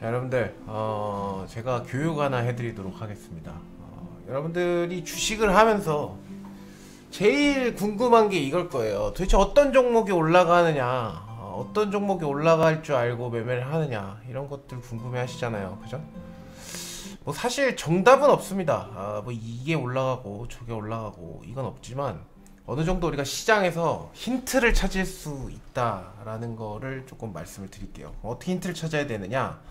자, 여러분들 제가 교육 하나 해드리도록 하겠습니다. 여러분들이 주식을 하면서 제일 궁금한 게 이걸 거예요. 도대체 어떤 종목이 올라가느냐, 어떤 종목이 올라갈 줄 알고 매매를 하느냐, 이런 것들 궁금해 하시잖아요. 그죠? 뭐 사실 정답은 없습니다. 뭐 이게 올라가고 저게 올라가고 이건 없지만 어느 정도 우리가 시장에서 힌트를 찾을 수 있다라는 거를 조금 말씀을 드릴게요. 어떻게 힌트를 찾아야 되느냐?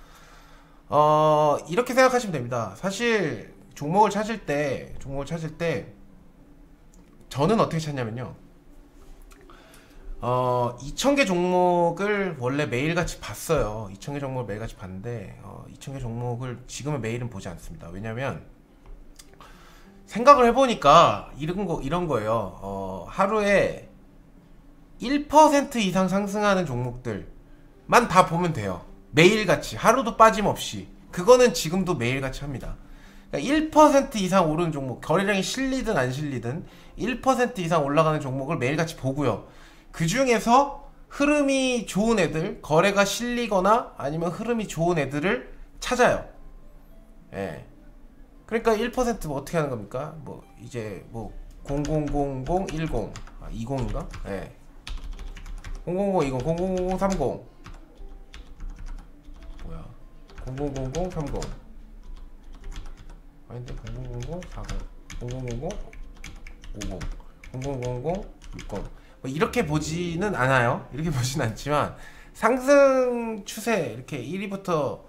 이렇게 생각하시면 됩니다. 사실 종목을 찾을 때 저는 어떻게 찾냐면요. 2,000개 종목을 원래 매일같이 봤어요. 2,000개 종목을 매일같이 봤는데 2,000개 종목을 지금은 매일은 보지 않습니다. 왜냐면 생각을 해보니까 이런 거예요. 하루에 1% 이상 상승하는 종목들만 다 보면 돼요. 매일같이 하루도 빠짐없이. 그거는 지금도 매일같이 합니다. 그러니까 1% 이상 오르는 종목, 거래량이 실리든 안 실리든 1% 이상 올라가는 종목을 매일같이 보고요. 그 중에서 흐름이 좋은 애들, 거래가 실리거나 아니면 흐름이 좋은 애들을 찾아요. 예. 그러니까 1%뭐 어떻게 하는 겁니까? 뭐 이제 뭐 000010 20인가? 예. 0000 20 0000 30 뭐야? 0000 30 아닌데 0000 40 0000 50 0000 60 뭐 이렇게 보지는 않아요. 이렇게 보지는 않지만 상승 추세 이렇게 1위부터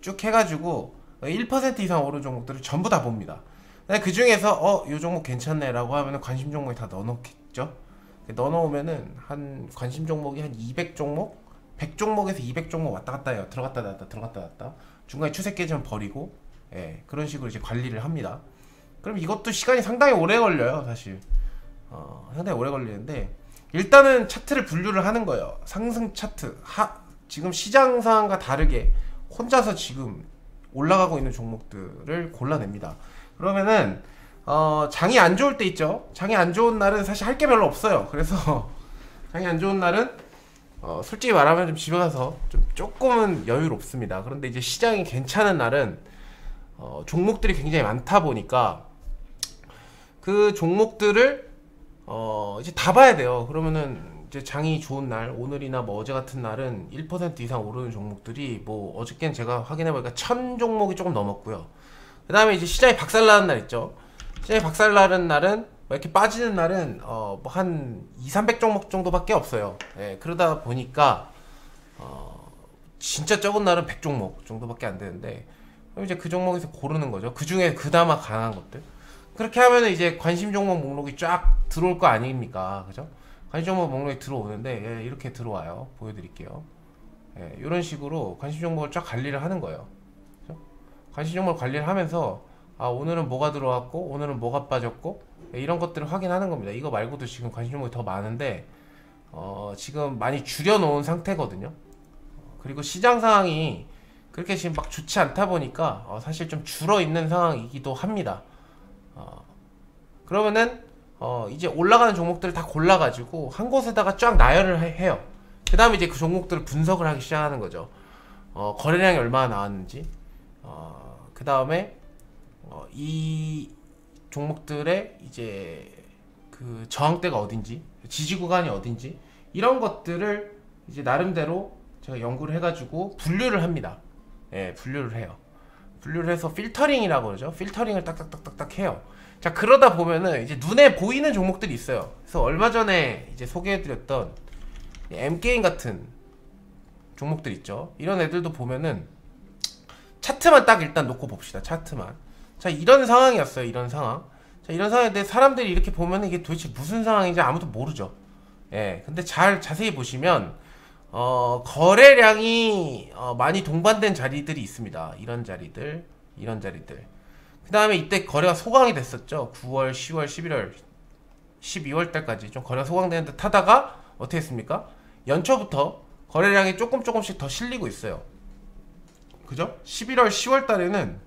쭉 해가지고 1% 이상 오른 종목들을 전부 다 봅니다. 그 중에서 요 종목 괜찮네 라고 하면 관심 종목에 다 넣어놓겠죠. 넣어놓으면은 한 관심 종목이 한 200종목? 100종목에서 200종목 왔다 갔다 해요. 들어갔다 나왔다 들어갔다 나왔다. 중간에 추세 깨지면 버리고, 예, 그런 식으로 이제 관리를 합니다. 그럼 이것도 시간이 상당히 오래 걸려요. 사실 상당히 오래 걸리는데 일단은 차트를 분류를 하는 거예요. 상승 차트, 지금 시장 상황과 다르게 혼자서 지금 올라가고 있는 종목들을 골라냅니다. 그러면은 장이 안 좋을 때 있죠. 장이 안 좋은 날은 사실 할 게 별로 없어요. 그래서 장이 안 좋은 날은 솔직히 말하면 좀 집에 가서 좀 조금은 여유롭습니다. 그런데 이제 시장이 괜찮은 날은 종목들이 굉장히 많다 보니까 그 종목들을 이제 다 봐야 돼요. 그러면은 이제 장이 좋은 날, 오늘이나 뭐 어제 같은 날은 1% 이상 오르는 종목들이 뭐 어저께는 제가 확인해보니까 1000종목이 조금 넘었고요. 그 다음에 이제 시장이 박살나는 날 있죠. 시장이 박살나는 날은 이렇게 빠지는 날은 뭐 한 200~300종목 정도밖에 없어요. 예, 그러다 보니까 진짜 적은 날은 100종목 정도밖에 안 되는데 그럼 이제 그 종목에서 고르는 거죠. 그 중에 그나마 강한 것들. 그렇게 하면은 이제 관심 종목 목록이 쫙 들어올 거 아닙니까? 그죠? 관심 종목 목록이 들어오는데, 예, 이렇게 들어와요. 보여드릴게요. 예, 이런 식으로 관심 종목을 쫙 관리를 하는 거예요. 그죠? 관심 종목을 관리를 하면서, 오늘은 뭐가 들어왔고, 오늘은 뭐가 빠졌고, 예, 이런 것들을 확인하는 겁니다. 이거 말고도 지금 관심 종목이 더 많은데, 지금 많이 줄여놓은 상태거든요. 그리고 시장 상황이 그렇게 지금 막 좋지 않다 보니까, 사실 좀 줄어있는 상황이기도 합니다. 그러면은 이제 올라가는 종목들을 다 골라가지고 한 곳에다가 쫙 나열을 해요. 그 다음에 이제 그 종목들을 분석을 하기 시작하는 거죠. 거래량이 얼마나 나왔는지, 그 다음에 이 종목들의 이제 그 저항대가 어딘지, 지지 구간이 어딘지, 이런 것들을 이제 나름대로 제가 연구를 해가지고 분류를 합니다. 예, 분류를 해요. 분류를 해서 필터링이라고 그러죠. 필터링을 딱딱딱딱딱 해요. 자, 그러다 보면은 이제 눈에 보이는 종목들이 있어요. 그래서 얼마 전에 이제 소개해드렸던 M게임 같은 종목들 있죠. 이런 애들도 보면은 차트만 딱 일단 놓고 봅시다. 차트만. 자, 이런 상황이었어요. 이런 상황. 자, 이런 상황인데 사람들이 이렇게 보면은 이게 도대체 무슨 상황인지 아무도 모르죠. 예. 근데 자세히 보시면 거래량이 많이 동반된 자리들이 있습니다. 이런 자리들, 이런 자리들. 그 다음에 이때 거래가 소강이 됐었죠. 9월, 10월, 11월, 12월 달까지 좀 거래가 소강되는 듯 하다가 어떻게 했습니까? 연초부터 거래량이 조금씩 더 실리고 있어요. 그죠? 11월, 10월 달에는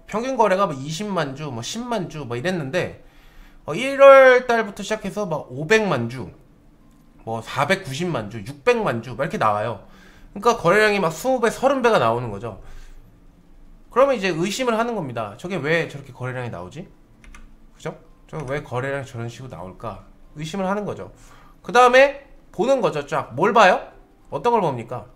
평균 거래가 뭐 20만 주, 뭐 10만 주, 뭐 이랬는데 1월 달부터 시작해서 막 500만 주, 뭐 490만 주, 600만 주, 막 이렇게 나와요. 그러니까 거래량이 막 20배, 30배가 나오는 거죠. 그러면 이제 의심을 하는 겁니다. 저게 왜 저렇게 거래량이 나오지? 그죠? 저 왜 거래량이 저런 식으로 나올까? 의심을 하는 거죠. 그 다음에 보는 거죠. 쫙. 뭘 봐요? 어떤 걸 봅니까?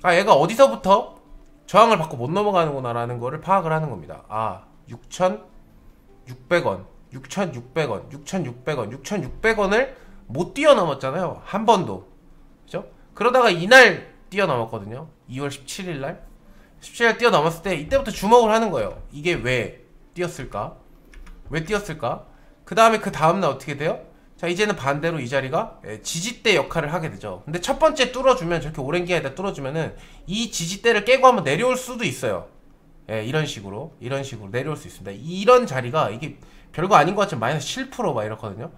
아, 얘가 어디서부터 저항을 받고 못 넘어가는구나 라는 거를 파악을 하는 겁니다. 아, 6,600원, 6,600원, 6,600원, 6,600원을 못 뛰어넘었잖아요. 한 번도. 그죠? 그러다가 이날 뛰어넘었거든요. 2월 17일 날. 17일 뛰어넘었을 때 이때부터 주목을 하는 거예요. 이게 왜 뛰었을까? 왜 뛰었을까? 그 다음에 그 다음날 어떻게 돼요? 자, 이제는 반대로 이 자리가 지지대 역할을 하게 되죠. 근데 첫 번째 뚫어주면, 저렇게 오랜 기간에다 뚫어주면은 이 지지대를 깨고 한번 내려올 수도 있어요. 예, 이런 식으로 내려올 수 있습니다. 이런 자리가, 이게 별거 아닌 것 같지만 마이너스 7% 막 이렇거든요.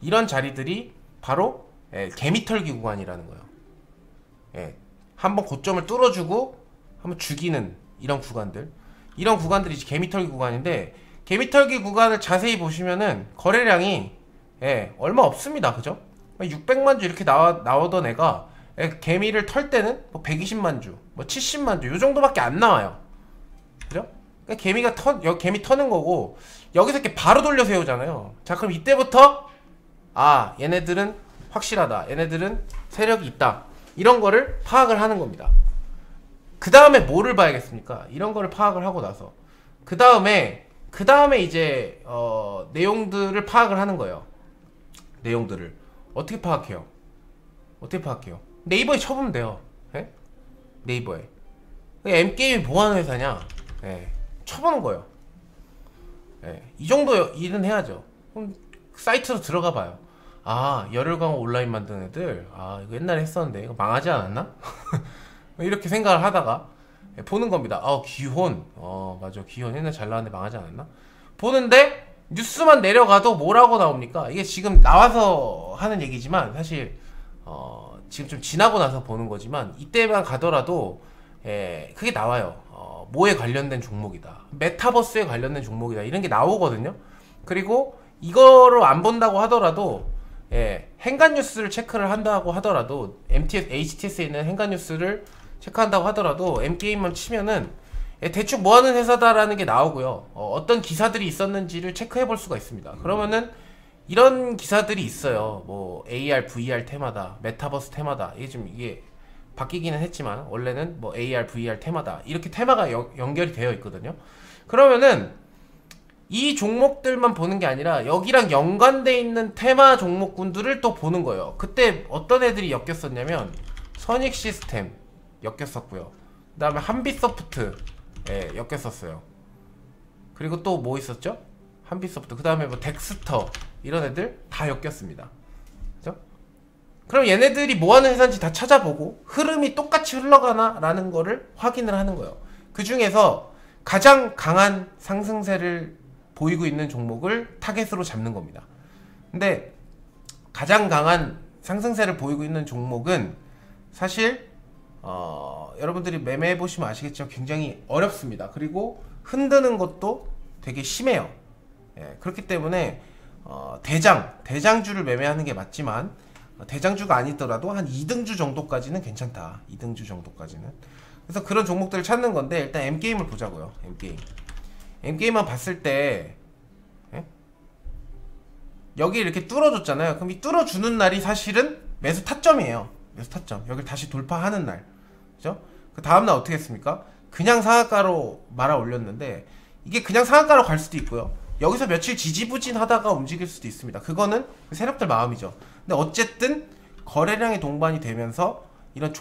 이런 자리들이 바로 개미털기 구간이라는 거예요. 예, 한번 고점을 뚫어주고 한번 죽이는 이런 구간들이 이제 개미털기 구간인데, 개미털기 구간을 자세히 보시면은 거래량이 얼마 없습니다. 그죠? 600만 주 이렇게 나오던 애가 개미를 털 때는 뭐 120만 주, 뭐 70만 주 요 정도밖에 안 나와요. 그죠? 그러니까 개미 터는 거고, 여기서 이렇게 바로 돌려 세우잖아요. 자, 그럼 이때부터 아, 얘네들은 확실하다, 얘네들은 세력이 있다, 이런 거를 파악을 하는 겁니다. 그 다음에 뭐를 봐야겠습니까? 이런 거를 파악을 하고 나서 그 다음에 이제 내용들을 파악을 하는 거예요. 내용들을 어떻게 파악해요? 네이버에 쳐보면 돼요. 예? 네이버에 M게임이 뭐하는 회사냐? 쳐보는 거예요. 이 정도 일은 해야죠. 그럼 사이트로 들어가 봐요. 아, 열혈강화 온라인 만든 애들, 아, 이거 옛날에 했었는데 이거 망하지 않았나? 이렇게 생각을 하다가 보는 겁니다. 기혼, 맞아, 기혼 옛날 잘 나왔는데 망하지 않았나? 보는데 뉴스만 내려가도 뭐라고 나옵니까? 이게 지금 나와서 하는 얘기지만 사실 지금 좀 지나고 나서 보는 거지만, 이때만 가더라도 그게 나와요. 뭐에 관련된 종목이다, 메타버스에 관련된 종목이다, 이런 게 나오거든요. 그리고 이거를 안 본다고 하더라도 행간 뉴스를 체크를 한다고 하더라도, HTS에 있는 행간 뉴스를 체크한다고 하더라도 M게임만 치면은 대충 뭐하는 회사다라는 게 나오고요. 어떤 기사들이 있었는지를 체크해 볼 수가 있습니다. 그러면은 이런 기사들이 있어요. 뭐 AR, VR 테마다, 메타버스 테마다. 이게 바뀌기는 했지만 원래는 뭐 AR, VR 테마다, 이렇게 테마가 연결이 되어 있거든요. 그러면은 이 종목들만 보는 게 아니라 여기랑 연관돼 있는 테마 종목군들을 또 보는 거예요. 그때 어떤 애들이 엮였었냐면 선익 시스템 엮였었고요. 그 다음에 한빛소프트 엮였었어요. 그리고 또 뭐 있었죠? 한빛소프트, 그 다음에 뭐 덱스터, 이런 애들 다 엮였습니다. 그죠? 그럼 얘네들이 뭐하는 회사인지 다 찾아보고 흐름이 똑같이 흘러가나 라는 거를 확인을 하는 거예요. 그 중에서 가장 강한 상승세를 보이고 있는 종목을 타겟으로 잡는 겁니다. 근데 가장 강한 상승세를 보이고 있는 종목은 사실 여러분들이 매매해 보시면 아시겠지만 굉장히 어렵습니다. 그리고 흔드는 것도 되게 심해요. 그렇기 때문에 대장주를 매매하는 게 맞지만, 대장주가 아니더라도 한 2등주 정도까지는 괜찮다. 2등주 정도까지는. 그래서 그런 종목들을 찾는 건데, 일단 M게임을 보자고요. M게임만 봤을 때 여기 이렇게 뚫어줬잖아요. 그럼 이 뚫어주는 날이 사실은 매수 타점이에요. 매수 타점. 여기를 다시 돌파하는 날. 그죠? 그 다음날 어떻게 했습니까? 그냥 상한가로 말아 올렸는데, 이게 그냥 상한가로 갈 수도 있고요. 여기서 며칠 지지부진하다가 움직일 수도 있습니다. 그거는 세력들 마음이죠. 근데 어쨌든 거래량이 동반이 되면서 이런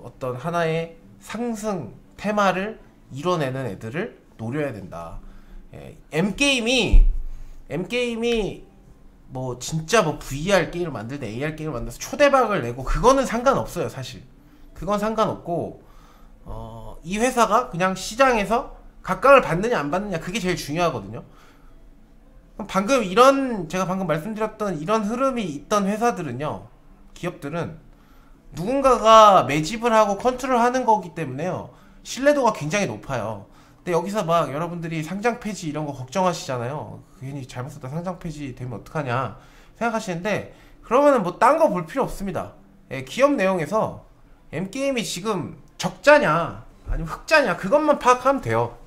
어떤 하나의 상승 테마를 이뤄내는 애들을 노려야 된다. M게임이 뭐 진짜 뭐 VR 게임을 만들 때, AR 게임을 만들어서 초대박을 내고, 그거는 상관없어요. 사실 그건 상관없고, 이 회사가 그냥 시장에서 각광을 받느냐 안 받느냐, 그게 제일 중요하거든요. 제가 방금 말씀드렸던 이런 흐름이 있던 회사들은요, 기업들은 누군가가 매집을 하고 컨트롤하는 거기 때문에요, 신뢰도가 굉장히 높아요. 근데 여기서 막 여러분들이 상장 폐지 이런 거 걱정하시잖아요. 괜히 잘못 썼다 상장 폐지 되면 어떡하냐 생각하시는데, 그러면은 뭐 딴 거 볼 필요 없습니다. 기업 내용에서 M게임이 지금 적자냐 아니면 흑자냐 그것만 파악하면 돼요.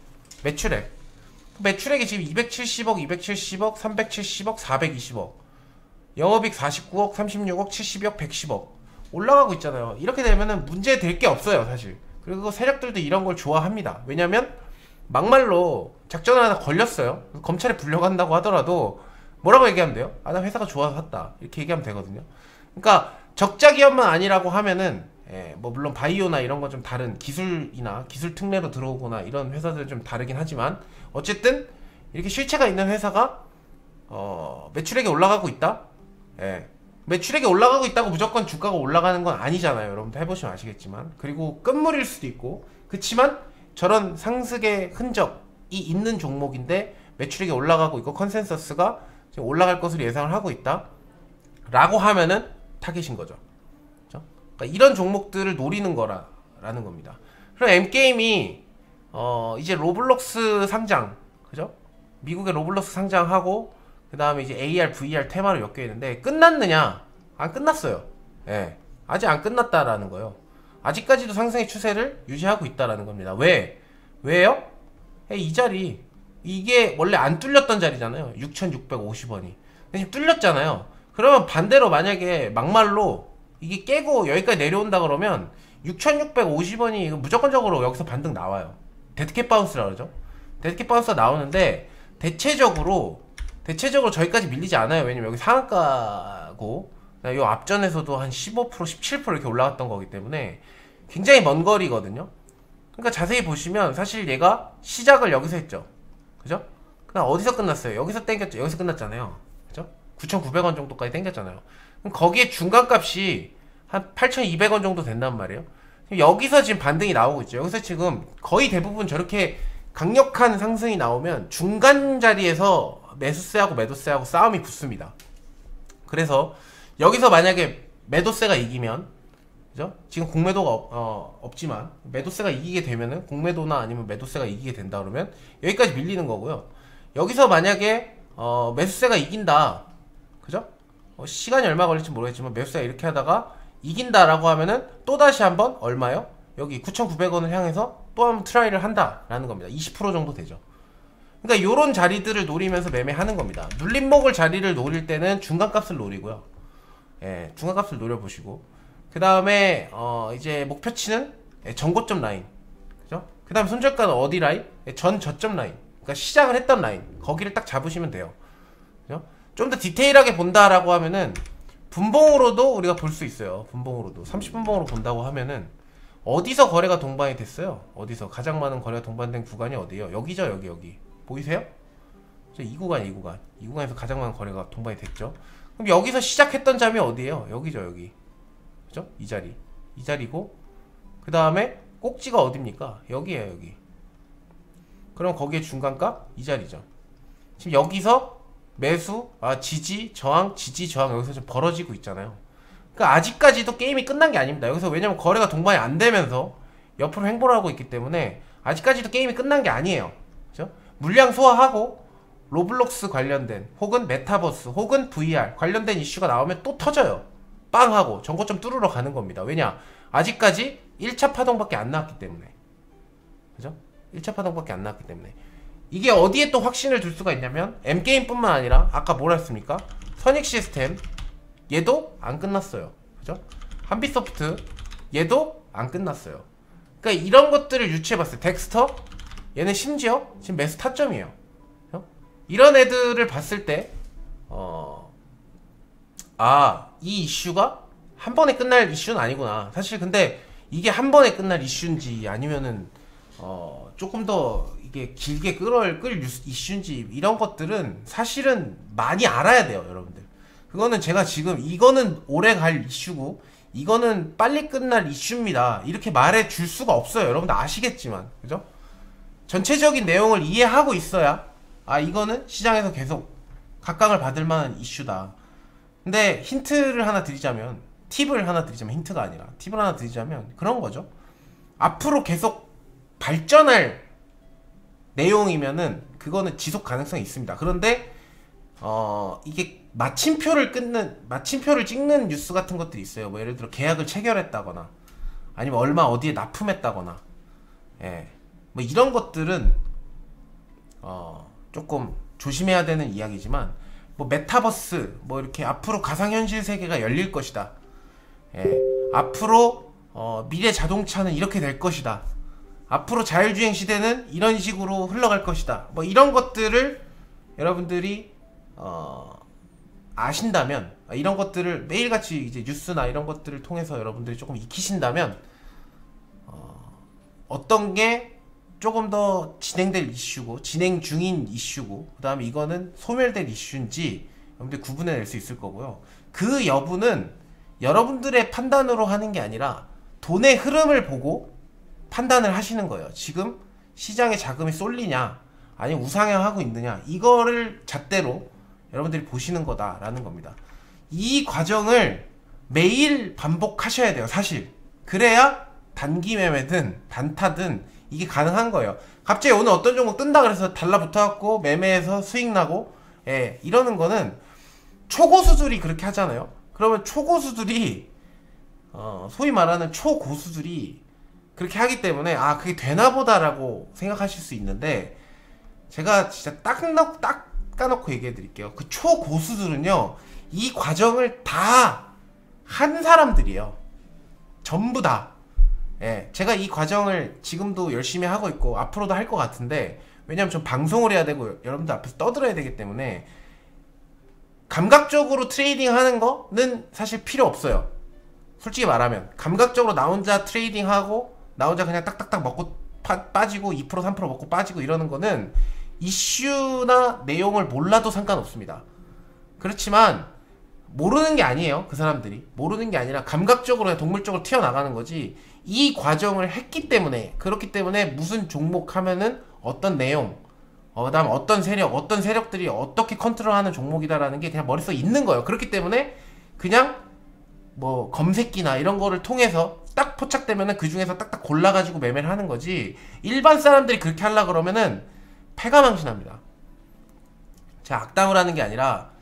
매출액이 지금 270억, 270억, 370억, 420억, 영업이익 49억, 36억, 70억, 110억 올라가고 있잖아요. 이렇게 되면은 문제 될 게 없어요 사실. 그리고 세력들도 이런 걸 좋아합니다. 왜냐면 막말로 작전을 하나 걸렸어요. 검찰에 불려간다고 하더라도 뭐라고 얘기하면 돼요? 아, 나 회사가 좋아서 샀다 이렇게 얘기하면 되거든요. 그러니까 적자 기업만 아니라고 하면은 뭐 물론 바이오나 이런 건 좀 다른 기술이나 기술 특례로 들어오거나 이런 회사들은 좀 다르긴 하지만 어쨌든 이렇게 실체가 있는 회사가 매출액이 올라가고 있다. 매출액이 올라가고 있다고 무조건 주가가 올라가는 건 아니잖아요. 여러분들 해보시면 아시겠지만. 그리고 끝물일 수도 있고. 그치만 저런 상승의 흔적이 있는 종목인데 매출액이 올라가고 있고 컨센서스가 지금 올라갈 것으로 예상을 하고 있다 라고 하면은 타겟인 거죠. 그렇죠? 그러니까 이런 종목들을 노리는 거라는 겁니다. 그럼 M게임이 이제 로블록스 상장, 그죠? 미국의 로블록스 상장하고 그 다음에 이제 AR, VR 테마로 엮여있는데 끝났느냐? 안 끝났어요. 아직 안 끝났다라는 거예요. 아직까지도 상승의 추세를 유지하고 있다라는 겁니다. 왜요? 이 자리 이게 원래 안 뚫렸던 자리잖아요. 6,650원이 근데 지금 뚫렸잖아요. 그러면 반대로 만약에 막말로 이게 깨고 여기까지 내려온다 그러면 6,650원이 무조건적으로 여기서 반등 나와요. 데드캣 바운스라 그러죠. 데드캣 바운스가 나오는데 대체적으로 저기까지 밀리지 않아요. 왜냐면 여기 상한가고 이 앞전에서도 한 15%, 17% 이렇게 올라갔던 거기 때문에 굉장히 먼 거리거든요. 그러니까 자세히 보시면 사실 얘가 시작을 여기서 했죠. 그죠? 그냥 어디서 끝났어요? 여기서 땡겼죠. 여기서 끝났잖아요. 그죠? 9,900원 정도까지 땡겼잖아요. 그럼 거기에 중간값이 한 8,200원 정도 된단 말이에요. 여기서 지금 반등이 나오고 있죠. 여기서 지금 거의 대부분 저렇게 강력한 상승이 나오면 중간 자리에서 매수세하고 매도세하고 싸움이 붙습니다. 그래서 여기서 만약에 매도세가 이기면, 그죠? 지금 공매도가 없지만 매도세가 이기게 되면은 공매도나 아니면 매도세가 이기게 된다 그러면 여기까지 밀리는 거고요. 여기서 만약에 매수세가 이긴다, 그죠? 시간이 얼마 걸릴지 모르겠지만 매수세가 이렇게 하다가 이긴다라고 하면은 또다시 한번 얼마요? 여기 9,900원을 향해서 또 한번 트라이를 한다라는 겁니다. 20% 정도 되죠. 그러니까 요런 자리들을 노리면서 매매하는 겁니다. 눌림 먹을 자리를 노릴 때는 중간값을 노리고요. 중간값을 노려보시고 그 다음에 이제 목표치는 전고점 라인, 그죠? 그 다음에 손절가는 어디 라인? 전 저점 라인. 그러니까 시작을 했던 라인, 거기를 딱 잡으시면 돼요. 그죠? 좀 더 디테일하게 본다라고 하면은 분봉으로도 우리가 볼 수 있어요. 분봉으로도 30분봉으로 본다고 하면은 어디서 거래가 동반이 됐어요? 어디서 가장 많은 거래가 동반된 구간이 어디예요? 여기죠. 여기 보이세요? 이 구간에서 가장 많은 거래가 동반이 됐죠. 그럼 여기서 시작했던 잠이 어디예요? 여기죠. 여기, 그죠? 이 자리고 그 다음에 꼭지가 어딥니까? 여기에요. 여기. 그럼 거기에 중간값 이 자리죠. 지금 여기서 매수, 지지, 저항, 지지, 저항 여기서 좀 벌어지고 있잖아요. 그러니까 아직까지도 게임이 끝난 게 아닙니다. 여기서 왜냐면 거래가 동반이 안 되면서 옆으로 횡보를 하고 있기 때문에 아직까지도 게임이 끝난 게 아니에요. 그죠? 물량 소화하고 로블록스 관련된 혹은 메타버스 혹은 VR 관련된 이슈가 나오면 또 터져요. 빵 하고 전고점 뚫으러 가는 겁니다. 왜냐? 아직까지 1차 파동밖에 안 나왔기 때문에. 그죠? 1차 파동밖에 안 나왔기 때문에. 이게 어디에 또 확신을 둘 수가 있냐면 M게임뿐만 아니라 아까 뭐라 했습니까? 선익시스템 얘도 안 끝났어요. 그죠? 한빛소프트 얘도 안 끝났어요. 그러니까 이런 것들을 유추해봤어요. 덱스터 얘는 심지어 지금 매수 타점이에요. 그죠? 이런 애들을 봤을 때 이 이슈가 한 번에 끝날 이슈는 아니구나. 사실 근데 이게 한 번에 끝날 이슈인지 아니면은 조금 더 이게 길게 끌 이슈인지 이런 것들은 사실은 많이 알아야 돼요, 여러분들. 그거는 제가 지금 이거는 오래 갈 이슈고 이거는 빨리 끝날 이슈입니다 이렇게 말해 줄 수가 없어요. 여러분들 아시겠지만, 그죠? 전체적인 내용을 이해하고 있어야 이거는 시장에서 계속 각광을 받을 만한 이슈다. 근데 힌트를 하나 드리자면, 팁을 하나 드리자면, 힌트가 아니라 팁을 하나 드리자면 그런 거죠. 앞으로 계속 발전할 내용이면은 그거는 지속 가능성이 있습니다. 그런데 이게 마침표를 찍는 뉴스 같은 것들이 있어요. 뭐 예를 들어 계약을 체결했다거나 아니면 얼마 어디에 납품했다거나, 예, 뭐 이런 것들은 조금 조심해야 되는 이야기지만, 뭐 메타버스, 뭐 이렇게 앞으로 가상현실 세계가 열릴 것이다, 예, 앞으로 미래 자동차는 이렇게 될 것이다, 앞으로 자율주행 시대는 이런 식으로 흘러갈 것이다, 뭐 이런 것들을 여러분들이 아신다면, 이런 것들을 매일같이 이제 뉴스나 이런 것들을 통해서 여러분들이 조금 익히신다면, 어떤 게 조금 더 진행될 이슈고 진행 중인 이슈고 그 다음에 이거는 소멸될 이슈인지 여러분들이 구분해낼 수 있을 거고요. 그 여부는 여러분들의 판단으로 하는 게 아니라 돈의 흐름을 보고 판단을 하시는 거예요. 지금 시장에 자금이 쏠리냐 아니면 우상향하고 있느냐, 이거를 잣대로 여러분들이 보시는 거다라는 겁니다. 이 과정을 매일 반복하셔야 돼요, 사실. 그래야 단기 매매든 단타든 이게 가능한 거예요. 갑자기 오늘 어떤 종목 뜬다 그래서 달라붙어갖고 매매해서 수익 나고, 예, 이러는 거는 초고수들이 그렇게 하잖아요. 그러면 초고수들이 소위 말하는 초고수들이 그렇게 하기 때문에 아, 그게 되나보다 라고 생각하실 수 있는데, 제가 진짜 딱 까놓고 얘기해 드릴게요. 그 초고수들은요, 이 과정을 다 한 사람들이에요. 전부 다. 예, 제가 이 과정을 지금도 열심히 하고 있고 앞으로도 할 것 같은데, 왜냐면 전 방송을 해야 되고 여러분들 앞에서 떠들어야 되기 때문에 감각적으로 트레이딩 하는 거는 사실 필요 없어요. 솔직히 말하면 감각적으로 나 혼자 트레이딩 하고 나 혼자 그냥 딱딱딱 먹고 빠지고 2% 3% 먹고 빠지고 이러는 거는 이슈나 내용을 몰라도 상관없습니다. 그렇지만 모르는 게 아니에요. 그 사람들이 모르는 게 아니라 감각적으로 그냥 동물적으로 튀어나가는 거지, 이 과정을 했기 때문에, 그렇기 때문에 무슨 종목 하면은 어떤 내용, 그다음 어떤 세력들이 어떻게 컨트롤하는 종목이다라는 게 그냥 머릿속에 있는 거예요. 그렇기 때문에 그냥 뭐 검색기나 이런 거를 통해서 딱 포착되면은 그 중에서 딱딱 골라가지고 매매를 하는 거지, 일반 사람들이 그렇게 하려고 그러면은 패가망신합니다. 제가 악담을 하는 게 아니라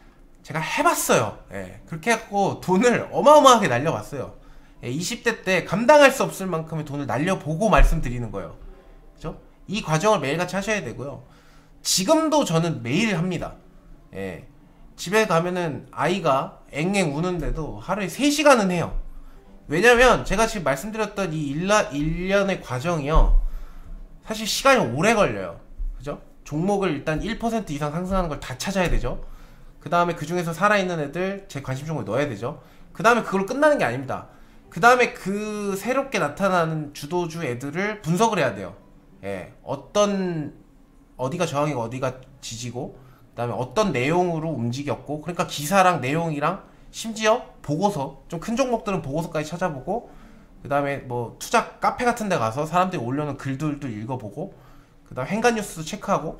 제가 해봤어요. 예, 그렇게 해갖고 돈을 어마어마하게 날려봤어요. 예, 20대 때 감당할 수 없을 만큼의 돈을 날려보고 말씀드리는 거예요. 그죠? 이 과정을 매일같이 하셔야 되고요. 지금도 저는 매일 합니다. 예, 집에 가면은 아이가 앵앵 우는데도 하루에 3시간은 해요. 왜냐면 제가 지금 말씀드렸던 이 1년의 과정이요, 사실 시간이 오래 걸려요. 그죠? 종목을 일단 1% 이상 상승하는 걸 다 찾아야 되죠. 그 다음에 그 중에서 살아있는 애들 제 관심 종목에 넣어야 되죠. 그 다음에 그걸로 끝나는 게 아닙니다. 그 다음에 그 새롭게 나타나는 주도주 애들을 분석을 해야 돼요. 예, 어디가 저항이고 어디가 지지고, 그 다음에 어떤 내용으로 움직였고, 그러니까 기사랑 내용이랑 심지어 보고서, 좀 큰 종목들은 보고서까지 찾아보고, 그 다음에 뭐 투자 카페 같은 데 가서 사람들이 올려놓은 글들도 읽어보고, 그 다음 행간 뉴스 체크하고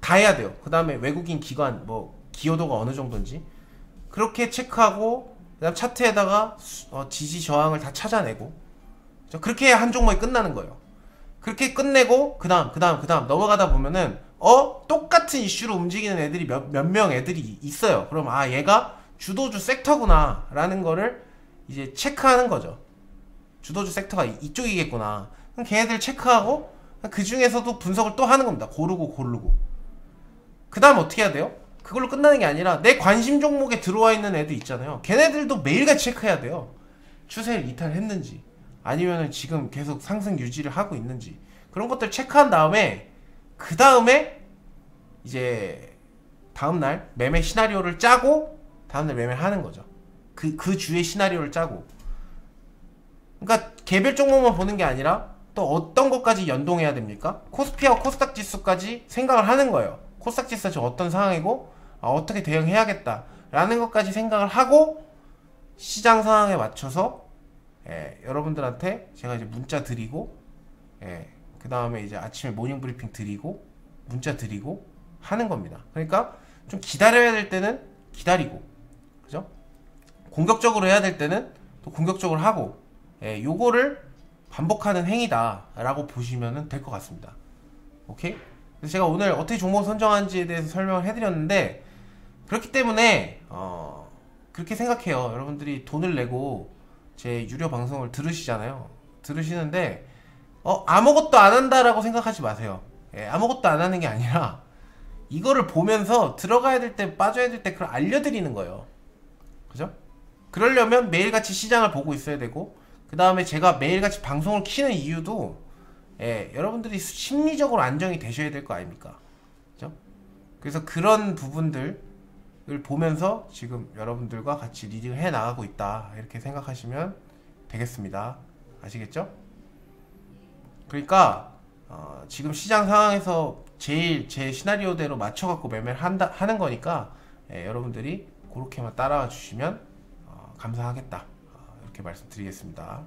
다 해야 돼요. 그 다음에 외국인 기관 뭐 기여도가 어느 정도인지 그렇게 체크하고, 그 다음 차트에다가 지지 저항을 다 찾아내고, 그렇게 해야 한 종목이 끝나는 거예요. 그렇게 끝내고 그 다음 넘어가다 보면은 똑같은 이슈로 움직이는 애들이 몇 명 애들이 있어요. 그럼 아, 얘가 주도주 섹터구나 라는 거를 이제 체크하는 거죠. 주도주 섹터가 이쪽이겠구나. 그럼 걔네들 체크하고 그 중에서도 분석을 또 하는 겁니다. 고르고 그 다음 어떻게 해야 돼요? 그걸로 끝나는 게 아니라 내 관심 종목에 들어와 있는 애들 있잖아요. 걔네들도 매일같이 체크해야 돼요. 추세를 이탈했는지 아니면은 지금 계속 상승 유지를 하고 있는지, 그런 것들 체크한 다음에 그 다음에 이제 다음날 매매 시나리오를 짜고 다음날 매매를 하는 거죠. 그 주의 시나리오를 짜고. 그러니까 개별 종목만 보는 게 아니라 또 어떤 것까지 연동해야 됩니까? 코스피하고 코스닥 지수까지 생각을 하는 거예요. 코스닥 지수가 지금 어떤 상황이고 어떻게 대응해야겠다 라는 것까지 생각을 하고, 시장 상황에 맞춰서 여러분들한테 제가 이제 문자 드리고, 그 다음에 이제 아침에 모닝 브리핑 드리고 문자 드리고 하는 겁니다. 그러니까 좀 기다려야 될 때는 기다리고, 그죠? 공격적으로 해야 될 때는 또 공격적으로 하고, 요거를 반복하는 행위다 라고 보시면 될 것 같습니다. 오케이? 그래서 제가 오늘 어떻게 종목 선정하는지에 대해서 설명을 해드렸는데, 그렇기 때문에 그렇게 생각해요. 여러분들이 돈을 내고 제 유료 방송을 들으시잖아요. 들으시는데 아무것도 안 한다라고 생각하지 마세요. 예, 아무것도 안 하는 게 아니라 이거를 보면서 들어가야 될 때 빠져야 될 때 그걸 알려드리는 거예요. 그죠? 그러려면 매일같이 시장을 보고 있어야 되고, 그 다음에 제가 매일같이 방송을 키는 이유도 여러분들이 심리적으로 안정이 되셔야 될 거 아닙니까? 그죠? 그래서 그런 부분들을 보면서 지금 여러분들과 같이 리딩을 해 나가고 있다, 이렇게 생각하시면 되겠습니다. 아시겠죠? 그러니까 지금 시장 상황에서 제일 제 시나리오대로 맞춰갖고 매매를 하는 거니까 여러분들이 그렇게만 따라와 주시면 감사하겠다, 이렇게 말씀드리겠습니다.